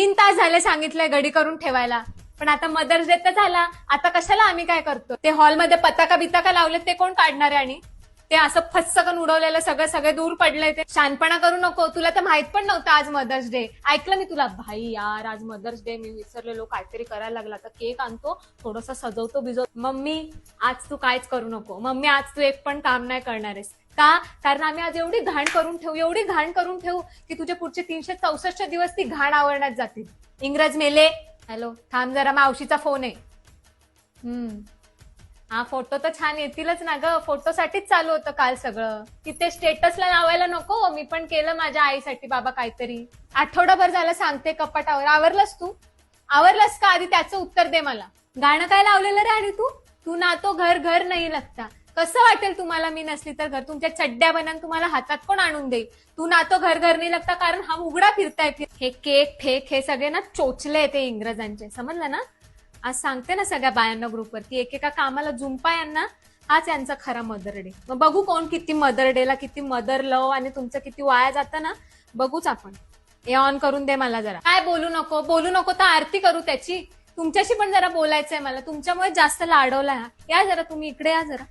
3 तास झाले सांगितलंय घडी करून ठेवायला, पण आता मदर्स डे तर झाला, आता कशाला आम्ही काय करतो? ते हॉलमध्ये पताका बिताका लावले ते कोण काढणार आहे? आणि ते असं फस्सकन उडवलेलं सगळे दूर पडलंय. ते शहाणपणा करू नको. तुला तर माहित पण नव्हतं आज मदर्स डे. ऐकलं मी तुला, भाई यार आज मदर्स डे, मी विसरलेलो, काहीतरी करायला लागला. तर केक आणतो, थोडंसं सजवतो बिजवतो. मम्मी आज तू काहीच करू नको. मम्मी आज तू एक पण काम नाही करणार आहेस का? कारण आम्ही आज एवढी घाण करून ठेवू की तुझे पुढचे 364 दिवस ती घाण आवरण्यात जातील. इंग्रज मेले. हॅलो थांब जरा, मावशीचा फोन आहे. हा फोटो तर छान येतीलच ना ग, फोटोसाठीच चालू होतं काल सगळं. तिथे स्टेटसला लावायला नको? मी पण केलं माझ्या आईसाठी बाबा काहीतरी. आठवडाभर झालं सांगते कपाटावर. आवरलंस तू? आवरलंस का? आधी त्याचं उत्तर दे मला. गाणं काय लावलेलं रे? आणि तू ना तो घर घर नाही लगता. कसं वाटेल तुम्हाला मी नसली तर घर? तुमच्या चड्ड्या बनन तुम्हाला हातात कोण आणून देईल? तू ना तो घर घर नाही लगता कारण हा उघडा फिरताय. हे केक ठेक हे सगळे ना चोचले ते इंग्रजांचे, समजलं ना? आज सांगते ना सगळ्या बायांना ग्रुपवर की एकेका कामाला जुंपा यांना, हाच यांचा खरा मदर डे. मग बघू कोण किती मदर डेला किती मदर लव आणि तुमचं किती वाया जातं ना, बघूच आपण. हे ऑन करून दे मला जरा. काय बोलू नको तर आरती करू त्याची. तुमच्याशी पण जरा बोलायचंय मला, तुमच्यामुळे जास्त लाडवलाय. या जरा तुम्ही इकडे या जरा.